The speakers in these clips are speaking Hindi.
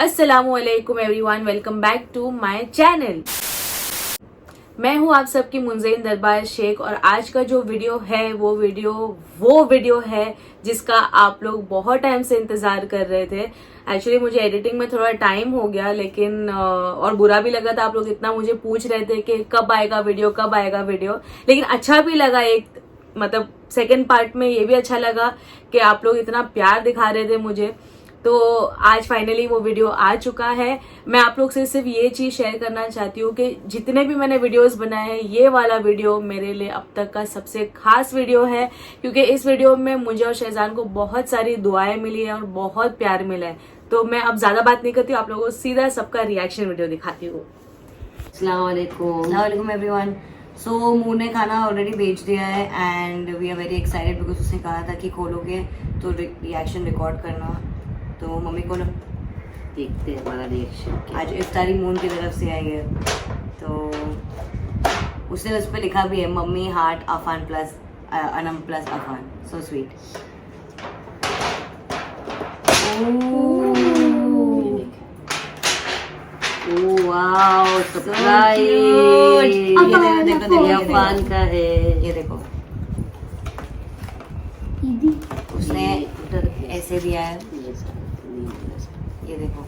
अस्सलामुअलैकुम everyone, welcome back to my channel. मैं हूं आप सबकी मुंज़ेन दरबार शेख और आज का जो वीडियो है वो वीडियो है जिसका आप लोग बहुत टाइम से इंतजार कर रहे थे। एक्चुअली मुझे एडिटिंग में थोड़ा टाइम हो गया, लेकिन और बुरा भी लगा था। आप लोग इतना मुझे पूछ रहे थे कि कब आएगा वीडियो, लेकिन अच्छा भी लगा। एक मतलब सेकंड पार्ट में ये भी अच्छा लगा कि आप लोग इतना प्यार दिखा रहे थे मुझे। तो आज फाइनली वो वीडियो आ चुका है। मैं आप लोग से सिर्फ ये चीज शेयर करना चाहती हूँ कि जितने भी मैंने वीडियोस बनाए हैं, ये वाला वीडियो मेरे लिए अब तक का सबसे खास वीडियो है, क्योंकि इस वीडियो में मुझे और शहजान को बहुत सारी दुआएं मिली है और बहुत प्यार मिला है। तो मैं अब ज्यादा बात नहीं करती हूँ, आप लोगों को सीधा सबका रिएक्शन वीडियो दिखाती हूँ। अस्सलाम वालेकुम एवरीवन। सो मून ने खाना ऑलरेडी भेज दिया है and we are very excited because उसने कहा था कि खोलोगे तो रिएक्शन रिकॉर्ड करना। तो मम्मी को देखते हैं हमारा रिएक्शन। आज इफ्तारी मून की तरफ से आई है, तो उसने उस पर लिखा भी है mummy heart Afan plus Anam plus Afan. So sweet. Wow surprise! ये देखो ये अफान का है। ये देखो उसने ऐसे दिया है। ये देखो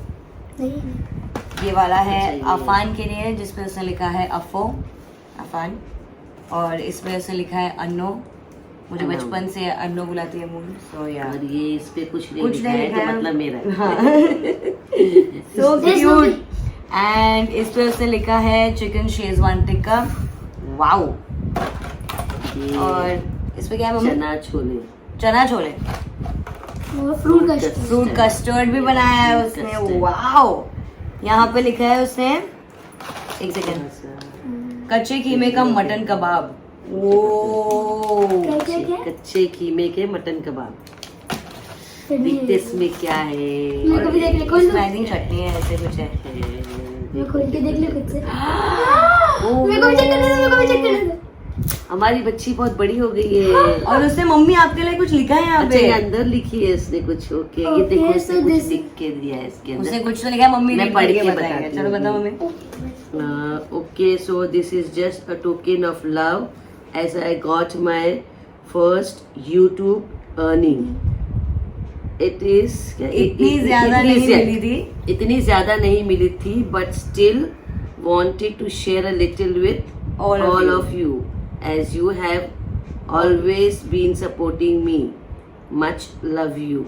ये वाला है अफान के लिए, जिसपे उसने लिखा है अफान, और इसमें उसने लिखा है अन्नो। मुझे बचपन से अन्नो बुलाती है मून। सो यार और ये इस पे कुछ नहीं लिखा है, तो मतलब मेरा सो क्यूट। एंड इस पे उसने लिखा है चिकन शेजवान टिक्का। वाओ। और इस पे क्या है मम्मी? चना छोले। फ्रूट कस्टर्ड भी बनाया है उसने। वाओ। यहाँ पे लिखा है उसने, एक सेकंड, कच्चे कीमे का मटन कबाब। ओ कच्चे कीमे के मटन कबाब। देखते इसमें क्या है। स्लाइडिंग चटनी है, ऐसे कुछ है। खोल के देख लो खुद से। मेरे को भी चेक करने दो। हमारी बच्ची बहुत बड़ी हो गई है। और उसने मम्मी आपके लिए कुछ लिखा है यहाँ पे। अंदर लिखी है इसने कुछ। ओके ये देखो इसने कुछ लिख के दिया है इसके अंदर। उसने कुछ तो लिखा है, मम्मी मैं पढ़ के बताएंगे। चलो बताओ mummy. Okay so this is just a token of love as I got my first YouTube earning. It is इतनी ज्यादा नहीं मिली थी but still wanted to share a little with all of you as you have always been supporting me. Much love you.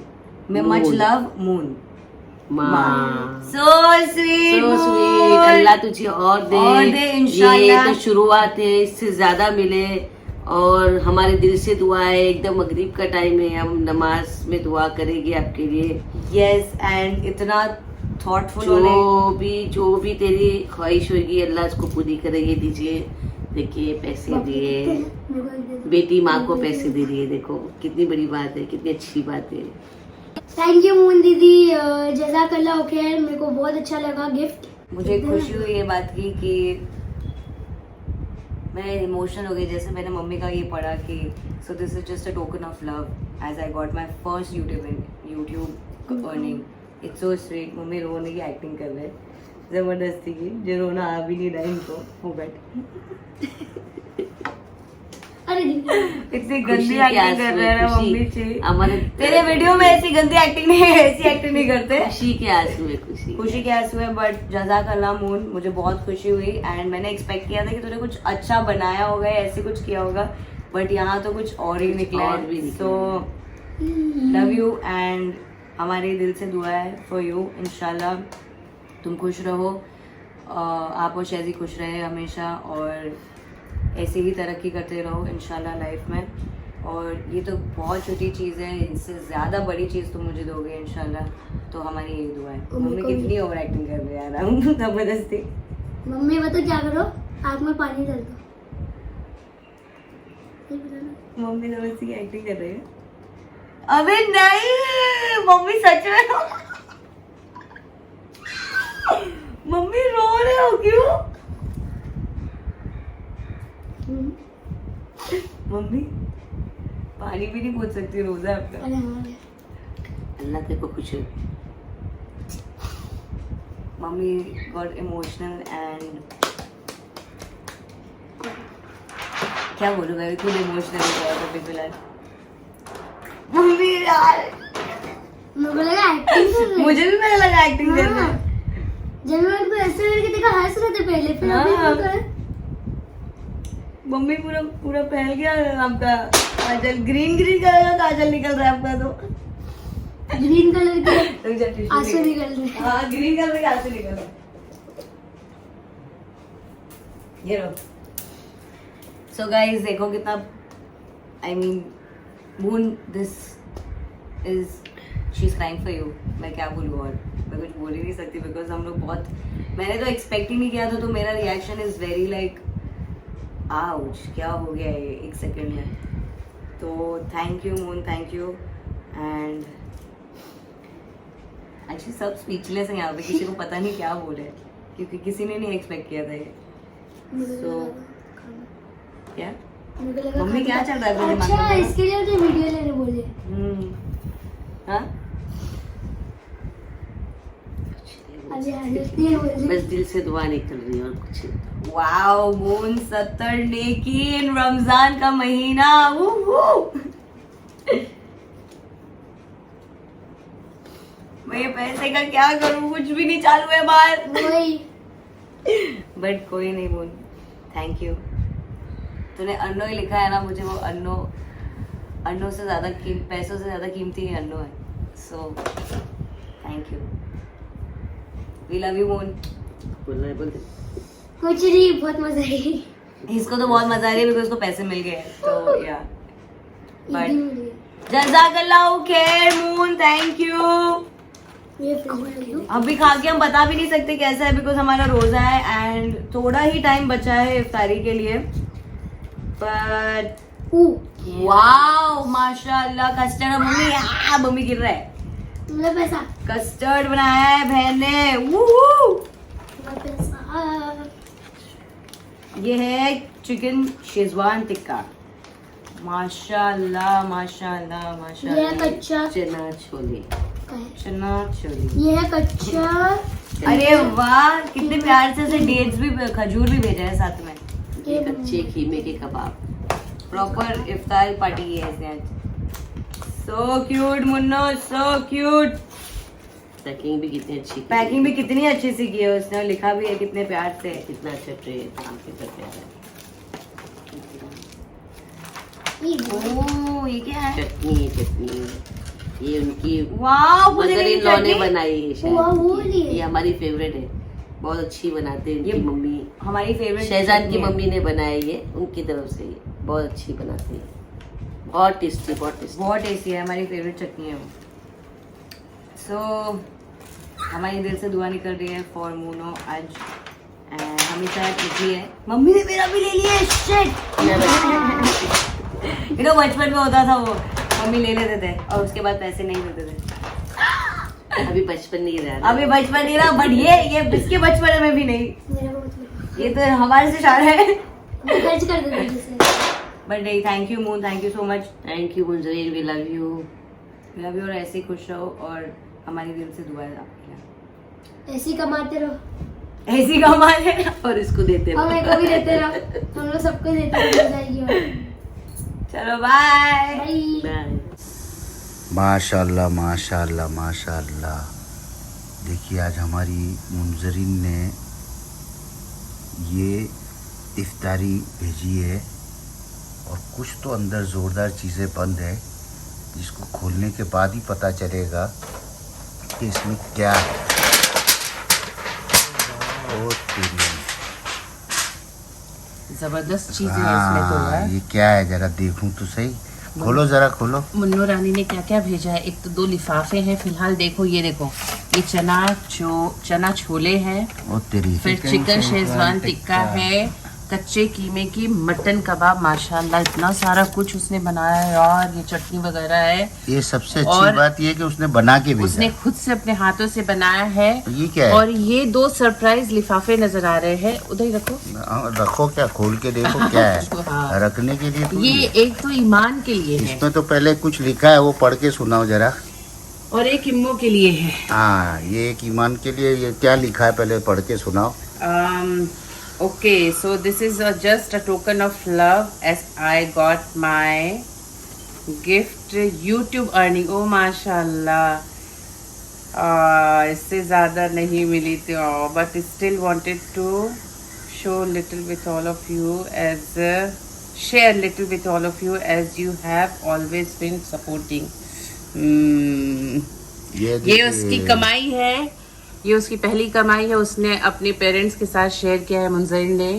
Much love moon. So sweet. अल्लाह तुझे और दे इंशाल्लाह। ये तो शुरुआत है, इससे ज्यादा मिले। और हमारे दिल से दुआ है, एकदम मगरिब का टाइम है, हम नमाज में दुआ करेंगे आपके लिए। यस एंड इतना थॉटफुल। जो भी तेरी ख्वाहिश होगी अल्लाह उसको पूरी करे। ये दीजिए, देखिए पैसे दिए, बेटी माँ को पैसे दे रही है। देखो कितनी बड़ी बात है, कितनी अच्छी बात है। थैंक यू मून दीदी, जज़ाकल्लाह खैर। मेरे को बहुत अच्छा लगा गिफ्ट। मुझे खुशी हुई ये बात की कि मैं इमोशनल हो गई जैसे मैंने मम्मी का ये पढ़ा कि so this is just a token of love as I got my first YouTube earning. It's so sweet. Mummy रोने की एक्टिंग कर रहे हैं जबरदस्ती की, जो रोना आ भी नहीं रहा इनको। हो बैठ। अरे इतनी गंदी एक्टिंग कर रहे हैं ना मम्मी जी। हमारे तेरे वीडियो में ऐसी गंदी एक्टिंग नहीं है, ऐसी एक्टिंग नहीं करते। खुशी के आंसू है, खुशी के आंसू है। बट जज़ाकल्लाह मून, मुझे बहुत खुशी हुई एंड मैंने एक्सपेक्ट किया था कि तूने कुछ अच्छा बनाया होगा, ऐसे कुछ किया होगा, बट यहाँ तो कुछ और ही निकला है। सो लव यू एंड हमारे दिल से दुआ है फॉर यू। इंशाल्लाह तुम खुश रहो, आप और शहजी खुश रहे हमेशा, और ऐसे ही तरक्की करते रहो इंशाल्लाह लाइफ में। और ये तो बहुत छोटी चीज़ है, इससे ज़्यादा बड़ी चीज़ तुम मुझे दोगे इंशाल्लाह। तो हमारी यही दुआ है। मम्मी कितनी ओवर एक्टिंग कर रही है यार, हम जबरदस्ती। मम्मी बताओ क्या करो, आँख में पानी डाल दो। मम्मी जबरदस्ती की एक्टिंग कर रही है। अबे नहीं मम्मी सच में मम्मी रो रहे हो क्यों? मम्मी पानी भी नहीं पूछ सकती, रोजा है आपका। अल्लाह तेरे को खुश मम्मी गॉट इमोशनल एंड क्या बोलूँ मैं खुद इमोशनल हो गया था फिलहाल। मम्मी यार मेरे को लगा एक्टिंग कर रहे मुझे भी पहले लगा एक्टिंग कर रहे हैं। जब मैं उनको ऐसे करके देखा हंस रहे थे पहले, फिर अभी हाँ। क्यों कर मम्मी पूरा पूरा फैल गया आपका काजल, ग्रीन ग्रीन कलर का काजल निकल रहा है आपका तो। ग्रीन कलर के रुक जा, टिश्यू आंसू निकल- निकल रहे हैं। हाँ ग्रीन कलर के आंसू निकल रहे हैं। ये लो। सो गाइस देखो कितना, I mean moon this is she is crying for you. मैं क्या बोलूँ और मैं कुछ बोल ही नहीं सकती बिकॉज हम लोग बहुत, मैंने तो एक्सपेक्ट ही नहीं किया था, तो मेरा reaction is very like ouch, क्या हो गया ये एक सेकंड में। तो thank you Moon, thank you. And actually सब स्पीचलेस हैं यहाँ पे, किसी को पता नहीं क्या बोले क्योंकि किसी ने नहीं एक्सपेक्ट किया था ये। So, क्या मेरे को लगा मम्मी क्या चल रहा है तेरे दिमाग अच्छा में? इसके लिए मुझे वीडियो लेने बोले। हाँ अभी आगे बोले बस दिल से दुआ निकल रही है और कुछ नहीं। वाओ मून 70 नेकी इन रमजान का महीना। मैं ये पैसे का क्या करूं, कुछ भी नहीं चालू है बाहर। वही बट कोई नहीं मून, थैंक यू। तूने अन्नो ही लिखा है ना, मुझे वो अन्नो से ज्यादा पैसों से ज्यादा कीमती है अन्नो है। So thank you, we love you Moon. बोल रहे बोल दे। कुछ नहीं, बहुत मजा आई। इसको तो बहुत मजा आ रही है बिकॉज उसको पैसे मिल गए हैं, तो या ईदी मिल गई। जज़ाकल्लाहु खैर मून, थैंक यू। ये फ्रिज में रख दूं? अभी खा के हम बता भी नहीं सकते कैसा है बिकॉज हमारा रोजा है एंड थोड़ा ही टाइम बचा है इफ्तारी के लिए। बट वाओ माशाल्लाह कस्टर्ड, मम्मी हाँ मम्मी गिर रहा है। मेरा पैसा, कस्टर्ड बनाया है बहन ने। वूहू। मेरा पैसा। ये है चिकन शेजवान टिक्का। माशाल्लाह माशाल्लाह ये है माशाल्लाह। कच्चा, चना छोले। चना छोले। ये है कच्चा। अरे वाह कितने प्यार से डेट्स भी, खजूर भी भेजा है साथ में। ये कच्चे खीमे के कबाब। प्रॉपर इफ्तार पार्टी की है इसने आज। So cute Munro, so cute. Packing भी कितनी अच्छी की पैकिंग भी कितनी अच्छी सी की है उसने, लिखा भी है कितने प्यार से। है। कितना अच्छा ट्रे काम के करते हैं। ओह ये क्या है? चटनी ये उनकी वाह मदर इन लॉ ने बनाई है वाह, वो शायद। नहीं है। ये हमारी फेवरेट है, बहुत अच्छी बनाते हैं ये उनकी मम्मी। हमारी फेवरेट शहजाद की मम्मी ने बनाई है, उनकी तरफ से ये बहुत अच्छी बनाती है। बहुत टेस्टी, बहुत टेस्टी। बहुत टेस्टी है, हमारी फेवरेट चटनी है वो। सो हमारी दिल से दुआ निकल रही है फॉर मूनो आज। एंड हमेशा खुशी है। मम्मी ने मेरा भी ले लिया शिट। you know, बचपन में होता था वो, मम्मी ले लेते थे और उसके बाद पैसे नहीं देते थे। अभी बचपन नहीं रहा। अभी बचपन नहीं रहा, बट ये इसके बचपन में भी नहीं, मेरा को मतलब ये तो हमारे से शान है। मैं खर्च कर देती हूँ जैसे। बट नहीं, thank you Moon, thank you so much. Thank you Munjreen, we love you. Love you और ऐसे ही खुश रहो और हमारी दिल से दुआ है आपके लिए। ऐसे ही कमाते रहो ऐसी कमाल है। और इसको देते और मेरे को भी देते रहो, हम लोग सबको देते रहो, मजा आएगी। और चलो बाय। बाय। बाय। माशाल्लाह माशाल्लाह माशाल्लाह। देखिए आज हमारी मुंजरीन ने ये इफ्तारी भेजी है और कुछ तो अंदर ज़ोरदार चीज़ें बंद है जिसको खोलने के बाद ही पता चलेगा कि इसमें क्या है। ओ तेरी, जबरदस्त चीजें हैं इसमें तो यार। ये क्या है जरा देखूं तो सही। खोलो जरा खोलो। मुन्नो रानी ने क्या क्या भेजा है। एक तो 2 लिफाफे हैं फिलहाल। देखो ये देखो, ये चना छोले हैं, ओ तेरी, फिर चिकन शेजवान टिक्का है, कच्चे कीमे की मटन कबाब। माशाल्लाह इतना सारा कुछ उसने बनाया है यार। ये चटनी वगैरह है। ये सबसे अच्छी और बात ये है कि उसने बना के भेजा। उसने खुद से अपने हाथों से बनाया है। ये क्या है? और ये 2 सरप्राइज लिफाफे नजर आ रहे हैं। उधर ही रखो। रखो, क्या खोल के देखो क्या है। हाँ। रखने के लिए थोड़ी ये है। एक तो ईमान के लिए है। इसमें तो पहले कुछ लिखा है, वो पढ़ के सुनाओ जरा। और एक इम्मो के लिए है। हाँ, ये एक ईमान के लिए। ये क्या लिखा है पहले पढ़ के सुनाओ। Okay, so this is just a token of love as I got my gift YouTube earning. Oh माशाल्लाह, इससे ज़्यादा नहीं मिली थी, but still wanted to show little with all of you as share little with all of you as you have always been supporting. ये उसकी कमाई है, ये उसकी पहली कमाई है। उसने अपने पेरेंट्स के साथ शेयर किया है मुंज़ैन ने,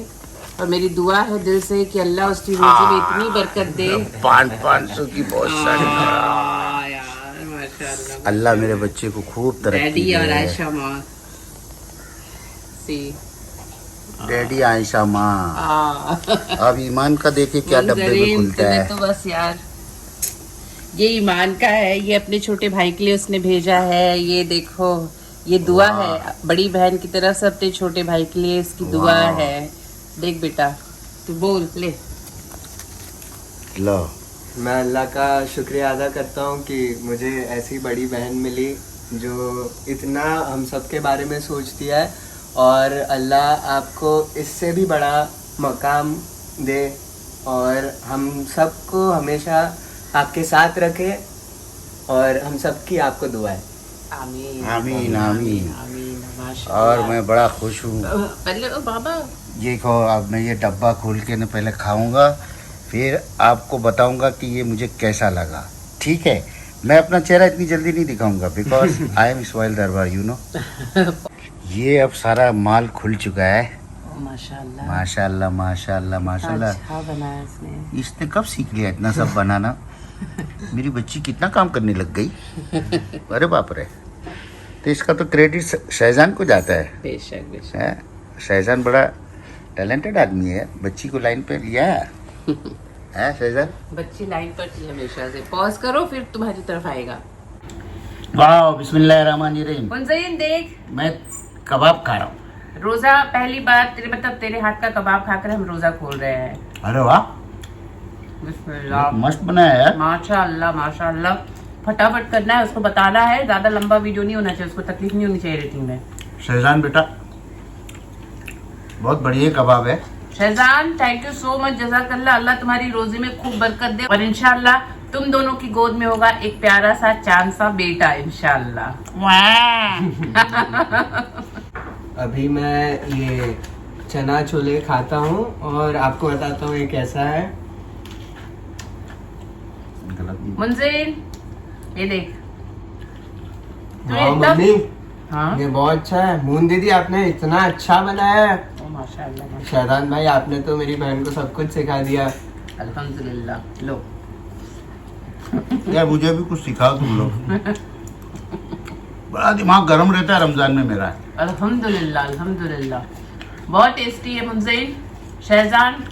और मेरी दुआ है दिल से कि अल्लाह उसकी रोजी में इतनी बरकत दे। 500 की बहुत सारी। यार माशाल्लाह, अल्लाह मेरे बच्चे को खूब तरक्की डैडी और दे। आयशा माँ सी, डैडी आयशा माँ। अब ईमान का देखे क्या डब्बे में खुलता है। तो बस यार, ये ईमान का है, ये अपने छोटे भाई के लिए उसने भेजा है। ये देखो, ये दुआ है बड़ी बहन की तरफ से अपने छोटे भाई के लिए, इसकी दुआ है। देख बेटा, तू बोल ले। लो, मैं अल्लाह का शुक्रिया अदा करता हूँ कि मुझे ऐसी बड़ी बहन मिली जो इतना हम सब के बारे में सोचती है, और अल्लाह आपको इससे भी बड़ा मकाम दे और हम सबको हमेशा आपके साथ रखे, और हम सबकी आपको दुआ है। आमीन आमीन आमीन। आमीन माशाल्लाह। और मैं बड़ा खुश हूँ। पहले बाबा ये कहो, अब मैं ये डब्बा खोल के न पहले खाऊंगा, फिर आपको बताऊंगा कि ये मुझे कैसा लगा। ठीक है, मैं अपना चेहरा इतनी जल्दी नहीं दिखाऊंगा बिकॉज आई एम इस्माइल दरबार, यू नो। ये अब सारा माल खुल चुका है। माशाल्लाह माशाल्लाह माशाल्लाह माशाल्लाह। अच्छा बनाया इसने। इसने कब सीख लिया इतना सब बनाना? मेरी बच्ची कितना काम करने लग गई। अरे बाप रे। तो इसका तो क्रेडिट शहजान को जाता है। बेशक बेशक। है, शहजान बड़ा टैलेंटेड आदमी है, बच्ची को लाइन पे लिया है शहजान। बच्ची लाइन पर थी हमेशा से। पॉज करो फिर तुम्हारी तरफ आएगा। वाह, बिस्मिल्लाहिर्रहमानिर्रहीम। मुंज़ैन देख, मैं कबाब खा रहा हूँ। रोजा पहली बार तेरे मतलब तेरे हाथ का कबाब खाकर हम रोजा खोल रहे हैं। अरे वाह, बिस्मिल्लाह। मस्त बनाया है यार। माशाल्लाह माशाल्लाह। फटाफट करना है, उसको बताना है, ज्यादा लंबा वीडियो नहीं होना चाहिए, उसको तकलीफ नहीं होनी चाहिए एडिटिंग में। शहजान बेटा, बहुत बढ़िया कबाब है। Shahzan thank you so much, जज़ाकल्लाह। अल्लाह तुम्हारी रोजी में खूब बरकत दे, और इंशाल्लाह तुम दोनों की गोद में होगा एक प्यारा सा चांद सा बेटा इंशाल्लाह। अभी मैं ये चना छोले खाता हूँ और आपको बताता हूँ ये कैसा है। मुंज़ैन ये देख, वाह मम्मी, हाँ ये बहुत अच्छा है। मून दीदी आपने इतना अच्छा बनाया है। ओ माशाल्लाह शहजान भाई, आपने तो मेरी बहन को सब कुछ सिखा दिया। अल्हम्दुलिल्लाह। लो यार मुझे भी कुछ सिखाओ तुम लोग। बड़ा दिमाग गर्म रहता है रमजान में मेरा। अल्हम्दुलिल्लाह अल्हम्दुलिल्लाह। बहुत टेस्टी है मुंज़ैन। शहजान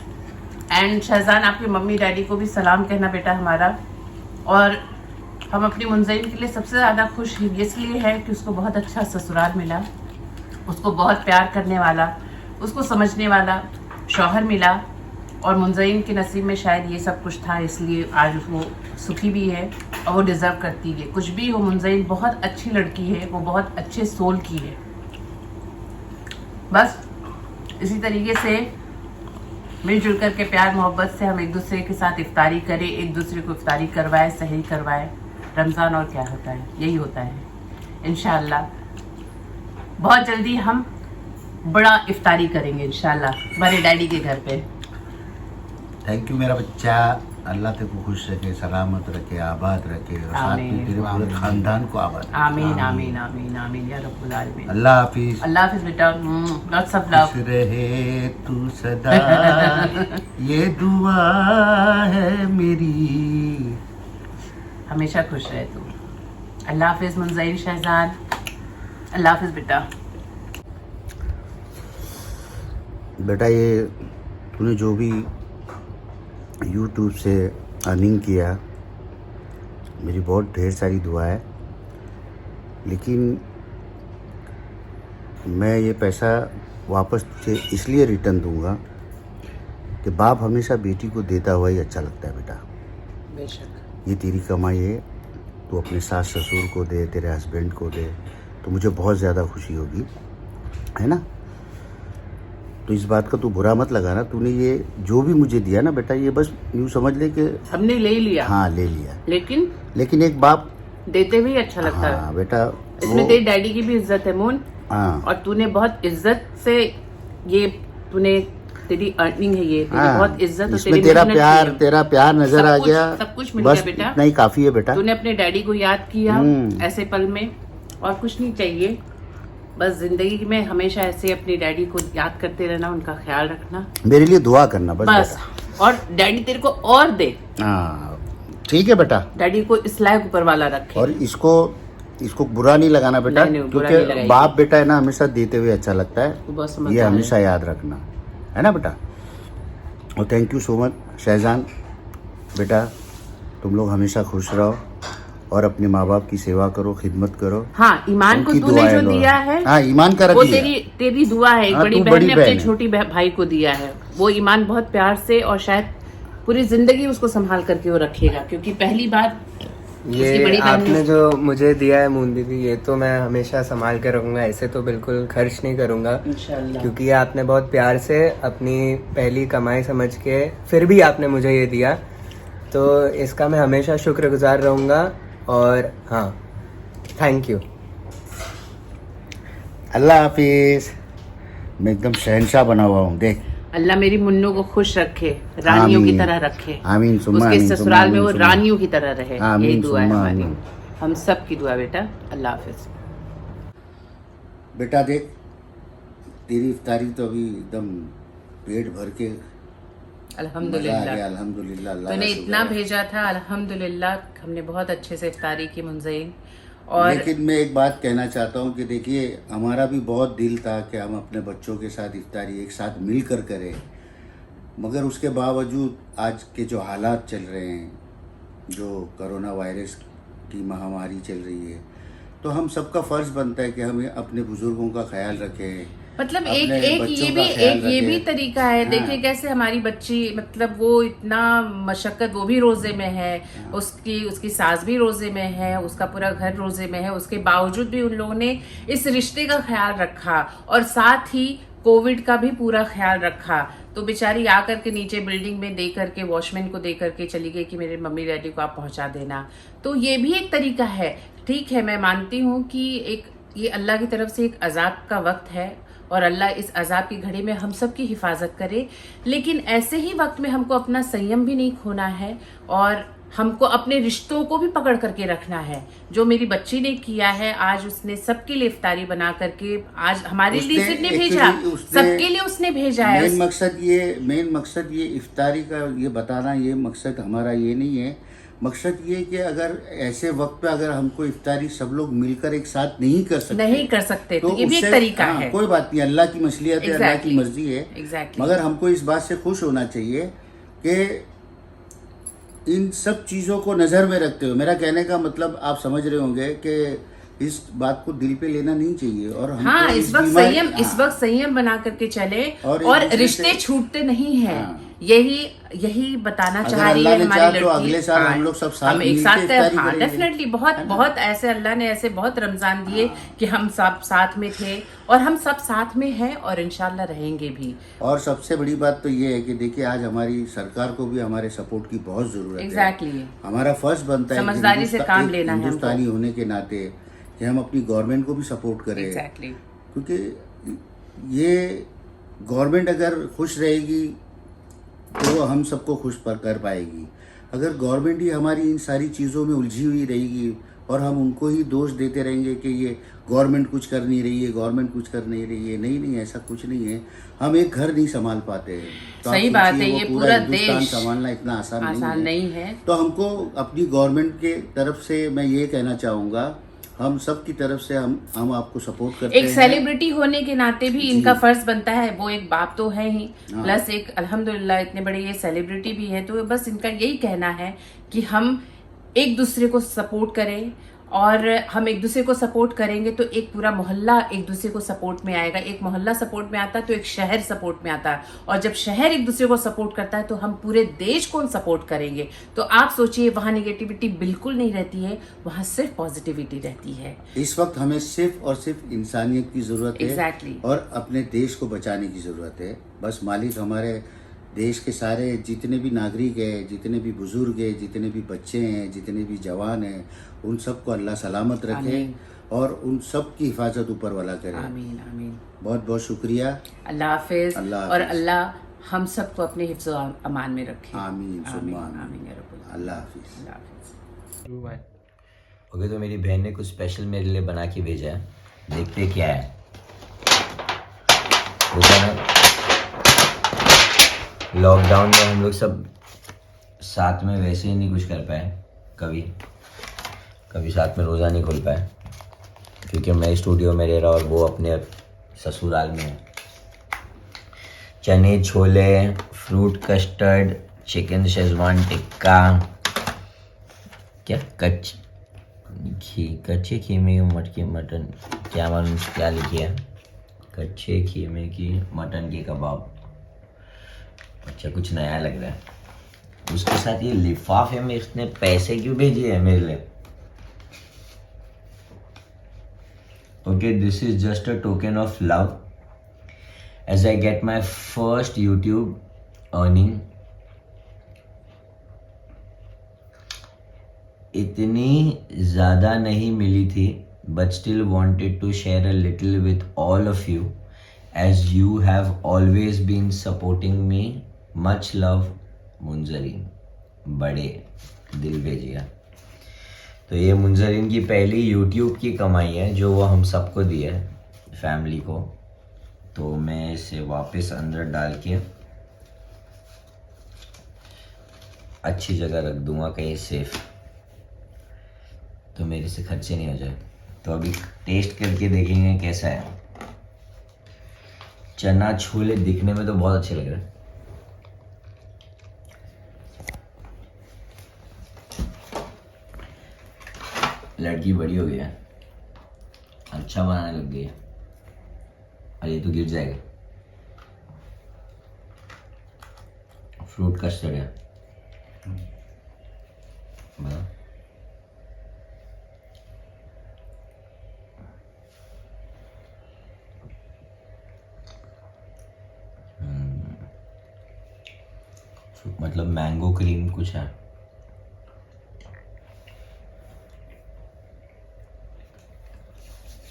एंड शहजान, आपके मम्मी डैडी को भी सलाम कहना बेटा हमारा। और हम अपनी मुंज़ैन के लिए सबसे ज़्यादा खुश इसलिए है कि उसको बहुत अच्छा ससुराल मिला, उसको बहुत प्यार करने वाला, उसको समझने वाला शौहर मिला, और मुंज़ैन के नसीब में शायद ये सब कुछ था, इसलिए आज वो सुखी भी है और वो डिज़र्व करती है। कुछ भी हो, मुंज़ैन बहुत अच्छी लड़की है, वो बहुत अच्छे सोल की है। बस इसी तरीके से मिलजुल कर के प्यार मोहब्बत से हम एक दूसरे के साथ इफ्तारी करें, एक दूसरे को इफ्तारी करवाएं, सहरी करवाएं। रमज़ान और क्या होता है, यही होता है। इंशाल्लाह बहुत जल्दी हम बड़ा इफ्तारी करेंगे इंशाल्लाह हमारे डैडी के घर पे। थैंक यू मेरा बच्चा। अल्लाह तेरे को खुश रखे, सलामत रखे, आबाद रखे, और साथ में तेरे पूरे खानदान को आबाद रखे। आमीन आमीन आमीन आमीन या रब्बुल आलमीन। अल्लाह हाफिज। अल्लाह हाफिज बेटा, लॉट्स ऑफ लव। खुश रहे तू सदा, ये दुआ है मेरी। हमेशा खुश रहे तू। अल्लाह हाफिज मुंज़ैन शहजान। अल्लाह हाफिज बेटा। बेटा, ये तूने जो भी यूट्यूब से अर्निंग किया, मेरी बहुत ढेर सारी दुआ है, लेकिन मैं ये पैसा वापस तुझे इसलिए रिटर्न दूंगा कि बाप हमेशा बेटी को देता हुआ ही अच्छा लगता है बेटा। बेशक। ये तेरी कमाई है, तू अपने सास ससुर को दे, तेरे हस्बैंड को दे, तो मुझे बहुत ज़्यादा खुशी होगी, है ना। तो इस बात का तू बुरा मत लगाना। तूने ये जो भी मुझे दिया ना बेटा, ये बस यूँ समझ ले कि हमने ले लिया। हाँ ले लिया, लेकिन एक बाप देते भी अच्छा लगता है। हाँ बेटा, इसमें तेरी डैडी की भी इज्जत है मून। हाँ और तूने बहुत इज्जत से ये तूने तेरी अर्निंग है, ये तेरी बहुत इज्जत और इसमें तेरी तेरा मेहनत प्यार, की है। तेरा प्यार नजर आ गया, सब कुछ मिल बस गया बेटा। इतना ही काफी है बेटा। तूने अपने डैडी को याद किया ऐसे पल में, और कुछ नहीं चाहिए। बस जिंदगी में हमेशा ऐसे अपनी डैडी को याद करते रहना, उनका ख्याल रखना, मेरे लिए दुआ करना बस बेटा। और डैडी तेरे को और दे। हाँ ठीक है बेटा। डैडी को इस लायक ऊपर वाला रखे। और इसको बुरा नहीं लगाना बेटा, नहीं, बुरा नहीं क्योंकि लगाएगी। बाप बेटा है ना, हमेशा देते हुए अच्छा लगता है, तू बहुत ये समझदार है। हमेशा याद रखना, है ना बेटा। और thank you so much Shahzan बेटा, तुम लोग हमेशा खुश रहो और अपने माँ बाप की सेवा करो, खिदमत करो। हाँ, ईमान को उनकी तूने दुआएं जो लो। दिया है, हाँ ईमान का रख वो लिया। तेरी दुआ है। एक हाँ, बड़ी तू बहन बड़ी ने अपने बहन है। छोटी भाई को दिया है, वो ईमान बहुत प्यार से और शायद पूरी जिंदगी उसको संभाल करके वो रखेगा, क्योंकि पहली बार उसकी बड़ी ये बहन आपने ने जो मुझे दिया है मून दीदी, ये तो मैं हमेशा संभाल के रखूंगा, ऐसे तो बिल्कुल खर्च नहीं करूंगा, इंशाल्लाह। क्योंकि ये आपने बहुत प्यार से अपनी पहली कमाई समझ के फिर भी आपने मुझे ये दिया, तो इसका मैं हमेशा शुक्रगुजार रहूंगा। और हाँ, थैंक यू। अल्लाह हाफिज। मैं एकदम शहनशाह बना हुआ हूँ, देख। अल्लाह मेरी मुन्नू को खुश रखे, रानियों की आमीन। तरह रखे, आमीन सुम्मा उसके आमीन, ससुराल में वो सुम्मा। रानियों की तरह रहे। आमीन यही दुआ है सुम्मा हमारी, आमीन। हम सब की दुआ बेटा। अल्लाह हाफिज। बेटा देख, तेरी इफ्तारी तो अभी एकदम पेट भर के मजा आ अल्हम्दुलिल्लाह, गया, अल्हम्दुलिल्लाह। अल्लाह तूने का इतना शुक्र है। भेजा था, अल्हम्दुलिल्लाह हमने बहुत अच्छे से इफ्तारी की मुंज़ैन। और लेकिन मैं एक बात कहना चाहता हूँ कि देखिए, हमारा भी बहुत दिल था कि हम अपने बच्चों के साथ इफ्तारी एक साथ मिलकर करें, मगर उसके बावजूद आज के जो हालात चल रहे हैं, जो कोरोना वायरस की महामारी चल रही है, तो हम सबका फ़र्ज़ बनता है कि हमें अपने बुज़ुर्गों का ख्याल रखें। मतलब अपने एक बच्चों ये का भी ख्याल ये भी रखें। तरीका है। हाँ। देखिए कैसे हमारी बच्ची, मतलब वो इतना मशक्कत, वो भी रोजे में है, उसकी सास भी रोजे में है, उसका पूरा घर रोजे में है, उसके बावजूद भी उन लोगों ने इस रिश्ते का ख्याल रखा और साथ ही कोविड का भी पूरा ख्याल रखा। तो बेचारी आकर के नीचे बिल्डिंग में दे करके, वॉचमैन को दे करके चली गई कि मेरे मम्मी डैडी को आप पहुंचा देना। तो ये भी एक तरीका है। ठीक है, मैं मानती हूँ कि ये अल्लाह की तरफ से एक अजाब का वक्त है और अल्लाह इस अजाब की घड़ी में हम सब की हिफाजत करे, लेकिन ऐसे ही वक्त में हमको अपना संयम भी नहीं खोना है और हमको अपने रिश्तों को भी पकड़ करके रखना है। जो मेरी बच्ची ने किया है, आज उसने सबके लिए इफ्तारी बना करके, आज हमारे लिए सिर्फ नहीं भेजा, सबके लिए उसने भेजा है। मेन मकसद ये इफ्तारी का ये बताना, ये मकसद हमारा ये नहीं है। मकसद ये कि अगर ऐसे वक्त पे अगर हमको इफ्तारी सब लोग मिलकर एक साथ नहीं कर सकते तो ये भी एक उससे- तरीका हाँ, है। कोई बात नहीं, अल्लाह की मसलियत है, अल्लाह की Exactly. मर्जी है। Exactly. मगर हमको इस बात से खुश होना चाहिए कि इन सब चीज़ों को नज़र में रखते हुए, मेरा कहने का मतलब आप समझ रहे होंगे कि इस बात को दिल पे लेना नहीं चाहिए। और हमको हाँ, इस वक्त बीमारी- संयम, हाँ, इस वक्त संयम बना करके चले और और एक दूसरे रिश्ते से- छूटते नहीं हैं। हाँ। यही बताना अगर चाह रही अल्लाह है ने हमारी चाहा लड़की। तो अगले साल हाँ, हम लोग सब साथ हम एक मिलके साथ, इफ्तारी हाँ करेंगे। डेफिनेटली, बहुत है ना? बहुत ऐसे अल्लाह ने ऐसे बहुत रमजान दिए कि हम सब साथ में थे और हम सब साथ में हैं और इंशाल्लाह रहेंगे भी। और सबसे बड़ी बात तो ये है कि देखिए, आज हमारी सरकार को भी हमारे सपोर्ट की बहुत जरूरत है। एग्जैक्टली। हमारा फर्ज बनता है कि समझदारी से काम एक लेना है हमको। हिंदुस्तानी होने के नाते कि हम अपनी गवर्नमेंट को भी सपोर्ट करें। एग्जैक्टली। क्योंकि ये गवर्नमेंट अगर खुश रहेगी तो वो हम सबको खुश कर पाएगी। अगर गवर्नमेंट ही हमारी इन सारी चीज़ों में उलझी हुई रहेगी और हम उनको ही दोष देते रहेंगे कि ये गवर्नमेंट कुछ कर नहीं रही है, गवर्नमेंट कुछ कर नहीं रही है, नहीं ऐसा कुछ नहीं है। हम एक घर नहीं संभाल पाते हैं। तो आप सही बात सोचिए, है, वो ये पूरा हिंदुस्तान देश संभालना इतना आसान नहीं है। तो हमको अपनी गवर्नमेंट के तरफ से मैं ये कहना चाहूँगा, हम सब की तरफ से हम आपको सपोर्ट करते हैं। एक सेलिब्रिटी होने के नाते भी इनका फर्ज बनता है, वो एक बाप तो है ही, प्लस एक अल्हम्दुलिल्लाह इतने बड़े ये सेलिब्रिटी भी हैं, तो बस इनका यही कहना है कि हम एक दूसरे को सपोर्ट करें और हम एक दूसरे को सपोर्ट करेंगे तो एक पूरा मोहल्ला एक दूसरे को सपोर्ट में आएगा, एक मोहल्ला सपोर्ट में आता है तो एक शहर सपोर्ट में आता है, और जब शहर एक दूसरे को सपोर्ट करता है तो हम पूरे देश को सपोर्ट करेंगे। तो आप सोचिए वहां नेगेटिविटी बिल्कुल नहीं रहती है, वहां सिर्फ पॉजिटिविटी रहती है। इस वक्त हमें सिर्फ और सिर्फ इंसानियत की जरूरत है Exactly. और अपने देश को बचाने की जरूरत है। बस मालिक हमारे देश के सारे जितने भी नागरिक हैं, जितने भी बुजुर्ग हैं, जितने भी बच्चे हैं, जितने भी जवान हैं, उन सबको अल्लाह सलामत रखे आमीन। और उन सब की हिफाजत ऊपर वाला करे। आमीन आमीन। बहुत बहुत शुक्रिया। अल्लाह हाफिज। अल्लाह और हाफिज। अल्लाह हम सबको अपने हिफ्ज़ व अमान में रखे। आमीन सुम्मा आमीन। आमीन या रब्बल आलमीन। अल्लाह हाफिज। अल्लाह हाफिज। ओके, तो मेरी बहन ने कुछ स्पेशल मेरे लिए बना के भेजा है, देखते क्या है। लॉकडाउन में हम लोग सब साथ में वैसे ही नहीं कुछ कर पाए, कभी साथ में रोज़ा नहीं खोल पाए, क्योंकि मैं स्टूडियो में रह रहा और वो अपने ससुराल में है। चने chole, fruit custard, chicken Schezwan tikka, क्या कच्चे खीमे की मटकी मटन, क्या मालूम क्या लिखी है, कच्चे खीमे की मटन के कबाब। अच्छा, कुछ नया लग रहा है। उसके साथ ये लिफाफे में इसने पैसे क्यों भेजे हैं मेरे लिए? Okay, this is just a token of love as I get my first YouTube earning. इतनी ज़्यादा नहीं मिली थी, but still wanted to share a little with all of you as you have always been supporting me. Much love, Munjreen. बड़े दिल भेजिया। तो ये मुंजरीन की पहली यूट्यूब की कमाई है जो वो हम सबको दी है, फैमिली को। तो मैं इसे वापस अंदर डाल के अच्छी जगह रख दूंगा, कहीं सेफ, तो मेरे से खर्चे नहीं हो जाए। तो अभी टेस्ट करके देखेंगे कैसा है। चना छोले दिखने में तो बहुत अच्छे लग रहे हैं। लड़की बड़ी हो गई है, अच्छा बनाने लग गई है। अरे ये तो गिर जाएगा। फ्रूट कस्टर्ड है। मतलब मैंगो क्रीम कुछ है।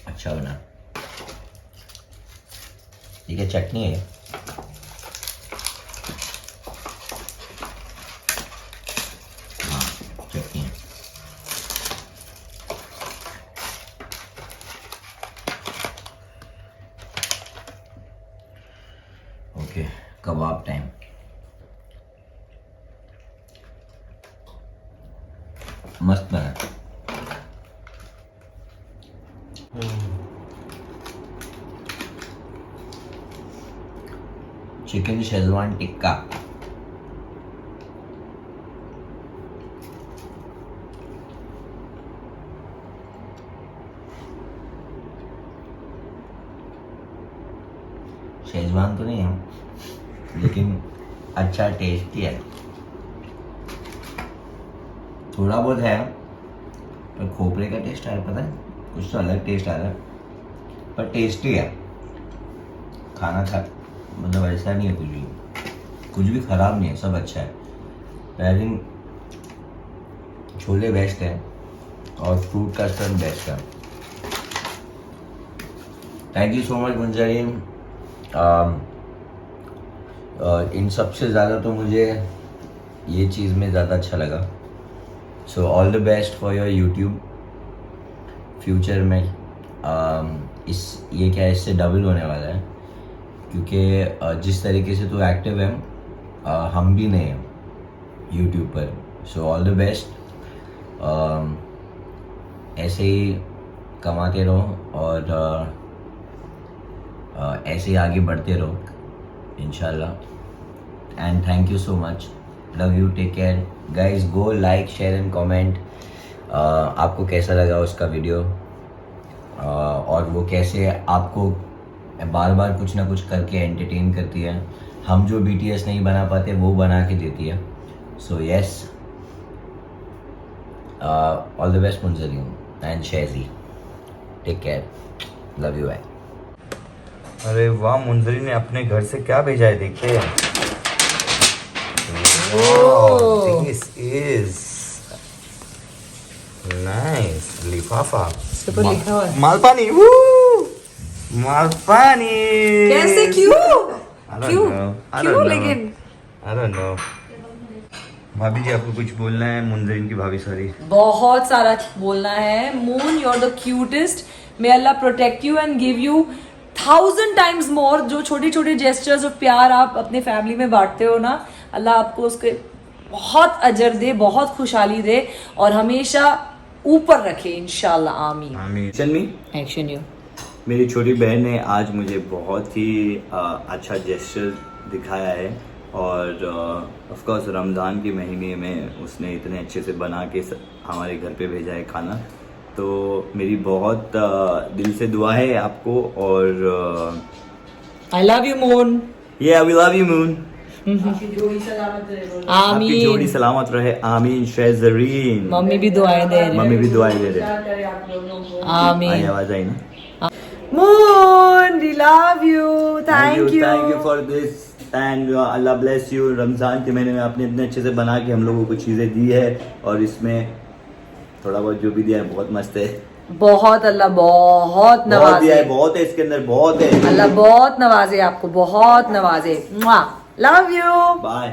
अच्छा बना। ठीक है, चटनी है। हाँ, चटनी है। ओके, कबाब टाइम। मस्त बना। Chicken Schezwan tikka. शेजवान तो नहीं है, लेकिन अच्छा टेस्टी है। थोड़ा बहुत है पर खोपरे का टेस्ट आ रहा है, पता है, कुछ तो अलग टेस्ट आ रहा है, पर टेस्टी है। खाना खा मतलब ऐसा नहीं है, कुछ भी ख़राब नहीं है, सब अच्छा है। आई थिंक छोले बेस्ट है और फ्रूट कस्टर्ड बेस्ट है। Thank you so much Munjreen. इन सबसे ज़्यादा तो मुझे ये चीज़ में ज़्यादा अच्छा लगा। So all the best for your YouTube future में। ये क्या इससे डबल होने वाला है, क्योंकि जिस तरीके से तो एक्टिव है हम भी नहीं हैं यूट्यूब पर। सो ऑल द बेस्ट, ऐसे ही कमाते रहो और ऐसे ही आगे बढ़ते रहो इंशाल्लाह। And thank you so much, love you, take care guys. Go like, share and comment, आपको कैसा लगा उसका वीडियो, और वो कैसे आपको बार बार कुछ ना कुछ करके एंटरटेन करती है। हम जो BTS नहीं बना पाते वो बना के देती है। So yes, all the best Munjreen and Sheji, take care, love you. अरे वाह, मुंजरी ने अपने घर से क्या भेजा है, देखते हैं। दिस इज नाइस लिफाफा, लिखा हुआ है मालपानी। मालपानी कैसे, क्यों क्यों क्यों लेकिन आई डोंट नो। भाभी जी आपको कुछ बोलना है? मुंजरीन की भाभी, सॉरी। बहुत सारा बोलना है। Moon, you are the cutest, may Allah protect you and give you 1000 times more. जो छोटी छोटी जेस्चर्स और प्यार आप अपने फैमिली में बांटते हो ना, अल्लाह आपको उसके बहुत अजर दे, बहुत खुशहाली दे और हमेशा ऊपर रखे इंशाल्लाह, आमीन। आमीन। Action you. मेरी छोटी बहन ने आज मुझे बहुत ही अच्छा जेस्चर दिखाया है, और ऑफ कोर्स रमज़ान के महीने में उसने इतने अच्छे से बना के हमारे घर पे भेजा है खाना। तो मेरी बहुत दिल से दुआ है आपको, और आई लव यू मून। ये वी लव यू मून। आपकी जोड़ी सलामत रहे, आमीन। शेज़रीन मम्मी भी दुआएं दे रही, मम्मी भी दुआएं दे रहे। आमीन। आवाज आई ना। Moon, we love you, thank you for this and Allah bless you. Ramzan के महीने में आपने इतने अच्छे से बना के हम लोगों को चीज़ें दी है, और इसमें थोड़ा बहुत जो भी दिया है बहुत मस्त है। बहुत अल्लाह बहुत बहुत दिया नवाजे, है, बहुत है इसके अंदर, बहुत है। अल्लाह बहुत नवाजे आपको, बहुत नवाजे। Love you, bye.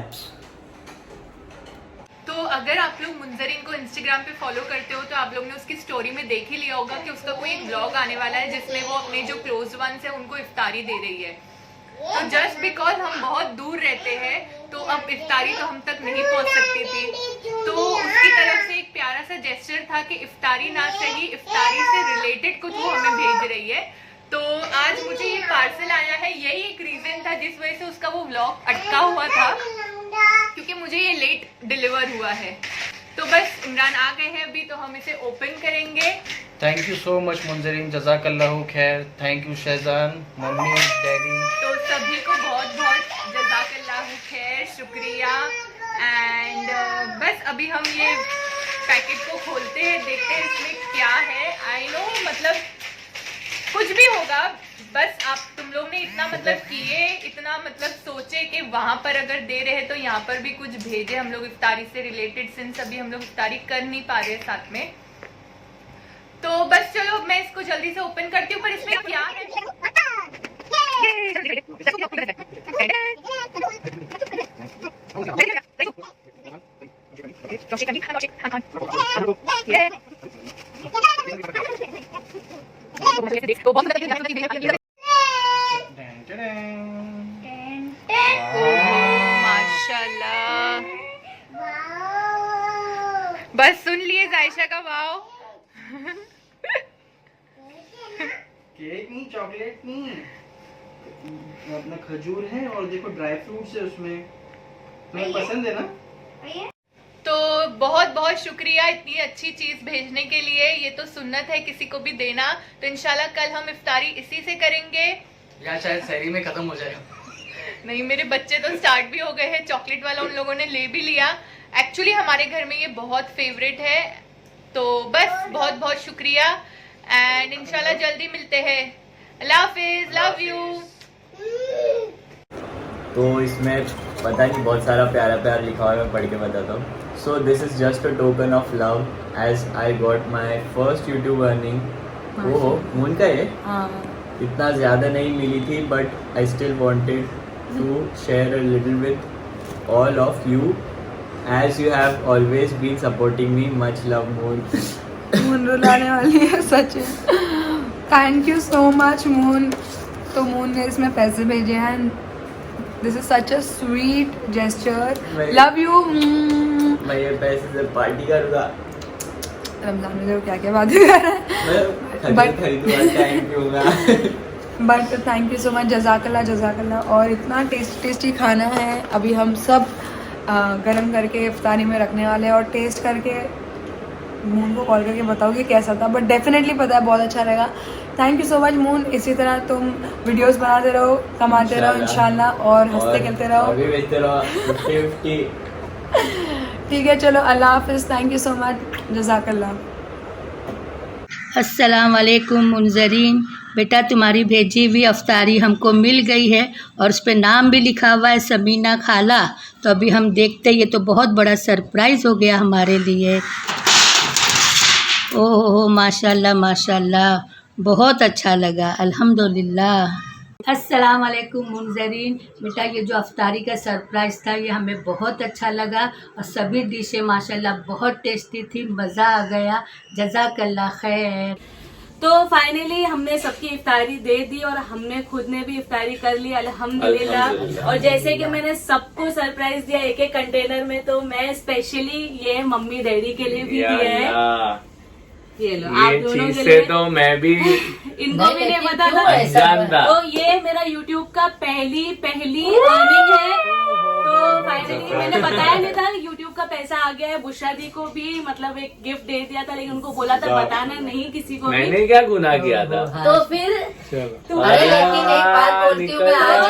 तो अगर आप लोग मुंजरीन को इंस्टाग्राम पे फॉलो करते हो तो आप लोग ने उसकी स्टोरी में देख ही लिया होगा कि उसका कोई एक ब्लॉग आने वाला है जिसमें वो अपने जो क्लोज वंस है उनको इफ्तारी दे रही है। तो जस्ट बिकॉज हम बहुत दूर रहते हैं तो अब इफ्तारी तो हम तक नहीं पहुंच सकती थी, तो उसकी तरफ से एक प्यारा सा जेस्चर था कि इफ्तारी ना सही, इफ्तारी से रिलेटेड कुछ वो हमें भेज रही है। तो आज मुझे ये पार्सल आया है, यही एक रीजन था जिस वजह से उसका वो व्लॉग अटका हुआ था, क्योंकि मुझे ये लेट डिलीवर हुआ है। तो बस इमरान आ गए हैं अभी, तो हम इसे ओपन करेंगे। Thank you so much Munjreen, जज़ाकल्लाहु खैर। Thank you Shahzan, mummy, daddy. तो सभी को बहुत बहुत जज़ाकल्लाहु खैर, शुक्रिया। एंड बस अभी हम ये पैकेट को खोलते हैं, देखते हैं इसमें क्या है। आई नो मतलब कुछ भी होगा, बस आप तुम लोग ने इतना मतलब किए, इतना मतलब सोचे कि वहां पर अगर दे रहे हैं तो यहाँ पर भी कुछ भेजे हम लोग इफ्तारी से रिलेटेड, सिंस अभी हम लोग इफ्तारी कर नहीं पा रहे साथ में। तो बस चलो मैं इसको जल्दी से ओपन करती हूँ, पर इसमें क्या है माशाल्लाह, बस सुन लिए जायशा का वाव। केक नहीं, चॉकलेट नहीं, अपना खजूर है और देखो ड्राई फ्रूट्स है उसमें, तुम्हें पसंद है ना? तो बहुत बहुत शुक्रिया इतनी अच्छी चीज भेजने के लिए। ये तो सुन्नत है किसी को भी देना, तो इंशाल्लाह कल हम इफ्तारी इसी से करेंगे, या शायद शहरी में खत्म हो जाएगा। नहीं, मेरे बच्चे तो स्टार्ट भी हो गए हैं, चॉकलेट वाला उन लोगों ने ले भी लिया। एक्चुअली हमारे घर में ये बहुत फेवरेट है। तो बस बहुत बहुत शुक्रिया एंड इंशाल्लाह जल्दी मिलते हैं। अल्लाह हाफिज, लव यू। तो इसमें पता नहीं बहुत सारा प्यारा प्यारा लिखा हुआ है, मैं पढ़ के बताता हूँ। So this is just a token of love as I got my first YouTube earning. वो मून का है, इतना ज़्यादा नहीं मिली थी, but I still wanted to share a little with all of you as you have always been supporting me. Much love Moon. Moon रुलाने वाली है सच में। Thank you so much Moon. तो मून ने इसमें पैसे भेजे हैं, this is such a sweet gesture, love you. मैं ये पैसे से पार्टी करूँगा। रमजान में जो क्या क्या बातें कर रहा है, but thank you so much, जज़ाकल्लाह जज़ाकल्लाह। और इतना टेस्टी खाना है, अभी हम सब गरम करके इफ्तारी में रखने वाले हैं और टेस्ट करके मून को कॉल करके बताओ कि कैसा था, बट डेफिनेटली पता है बहुत अच्छा लगा। Thank you so much moon, इसी तरह तुम वीडियोस बनाते रहो, कमाते रहो इंशाल्लाह, और हंसते खेलते रहो, अभी बेचते रहो 50-50। ठीक है, चलो अल्लाह हाफिज़, थैंक यू सो मच, जज़ाकल्लाह। अस्सलाम वालेकुम मुंजरीन, बेटा तुम्हारी भेजी हुई अफ्तारी हमको मिल गई है और उस पर नाम भी लिखा हुआ है सबीना खाला। तो अभी हम देखते हैं, ये तो बहुत बड़ा सरप्राइज़ हो गया हमारे लिए। ओह माशाल्लाह माशाल्लाह, बहुत अच्छा लगा, अल्हम्दुलिल्लाह। अस्सलाम वालेकुम मुंजरीन, बेटा ये जो अफ्तारी का सरप्राइज़ था ये हमें बहुत अच्छा लगा और सभी डिशें माशाल्लाह बहुत टेस्टी थी, मज़ा आ गया, जज़ाकल्लाह खैर। तो फाइनली हमने सबकी इफ्तारी दे दी और हमने खुद ने भी इफ्तारी कर ली अल्हम्दुलिल्लाह। और जैसे कि मैंने सबको सरप्राइज दिया एक एक कंटेनर में, तो मैं स्पेशली ये मम्मी डैडी के लिए भी दिया है। ये लो, आप दोनों के लिए। तो मैं भी इनको भी नहीं पता था। तो ये मेरा यूट्यूब का पहली अर्निंग है। तो फाइनली मैंने बताया नहीं था, यूट्यूब का पैसा आ गया है। बुशरा दी को भी मतलब एक गिफ्ट दे दिया था, लेकिन उनको बोला था बताना नहीं किसी को। मैंने क्या गुनाह किया था? तो फिर एक बात बोलती हूँ मैं आज,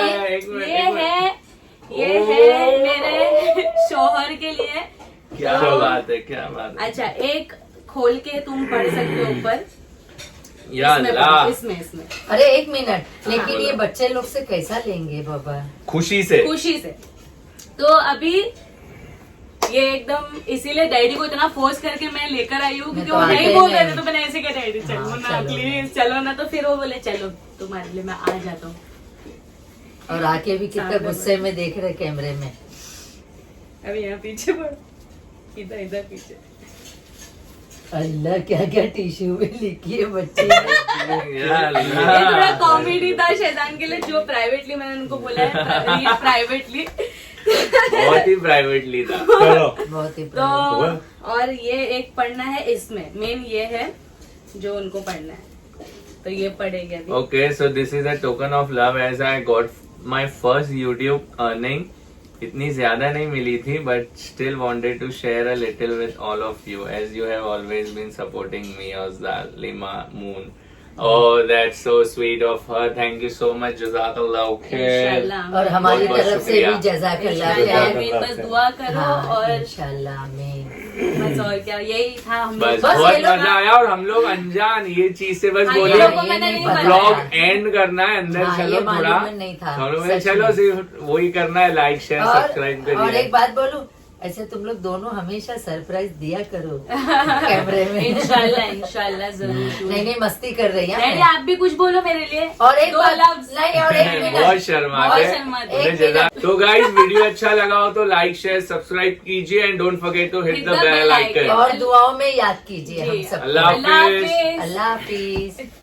ये है मेरे शौहर के लिए। क्या बात है, क्या बात है। अच्छा, एक खोल के तुम पढ़ सकते हो ऊपर, या अल्लाह। इसमें अरे एक मिनट, लेकिन ये बच्चे लोग से कैसा लेंगे बाबा? खुशी से। तो अभी ये एकदम इसीलिए डैडी को इतना फोर्स करके मैं लेकर आई हूँ, क्योंकि वो नहीं बोल रहे थे। तो मैंने ऐसे कहा डैडी चलो ना प्लीज चलो ना, तो फिर वो बोले चलो तुम्हारे लिए मैं आ जाता हूँ। और आके भी कितना गुस्से में देख रहे कैमरे में। अभी यहाँ पीछे पढ़, इधर पीछे। अल्लाह क्या क्या टिश्यू में लिखी है बच्चे। ये थोड़ा कॉमेडी था शहजान के लिए, जो प्राइवेटली मैंने उनको बोला है, प्राइवेटली बहुत ही प्राइवेटली था। बहुत ही तो और ये एक पढ़ना है, इसमें मेन ये है जो उनको पढ़ना है, तो ये पढ़ेगा अभी। Okay, so this is a token of love as I got my first YouTube earning. इतनी ज्यादा नहीं मिली थी, but still wanted to share a little with all of you as you have always been supporting me और ज़ालिमा Moon. Oh, that's so sweet of her. Thank you so much. जज़ाकल्लाह खैर। और हमारी तरफ से भी जज़ाकल्लाह खैर। बस दुआ करो और इंशाल्लाह आमीन। बस और क्या, यही था। हम बस बहुत मजा आया और हम लोग अनजान ये चीज से बस बोले ब्लॉग एंड करना है, अंदर चलो थोड़ा चलो सिर्फ वही करना है, लाइक शेयर सब्सक्राइब करिए। और एक बात बोलूं, ऐसे तुम लोग दोनों हमेशा सरप्राइज दिया करो कैमरे में। इंशाल्लाह जरूर। नहीं मस्ती कर रही है। आप भी कुछ बोलो मेरे लिए। और एक नहीं, और एक मिनट। बहुत शर्माते। तो गाइस, वीडियो अच्छा लगा हो तो लाइक शेयर सब्सक्राइब कीजिए and don't forget to hit the bell icon. और दुआओं में याद कीजिए हम सब। अल्लाह हाफिज। अल्लाह हाफिज।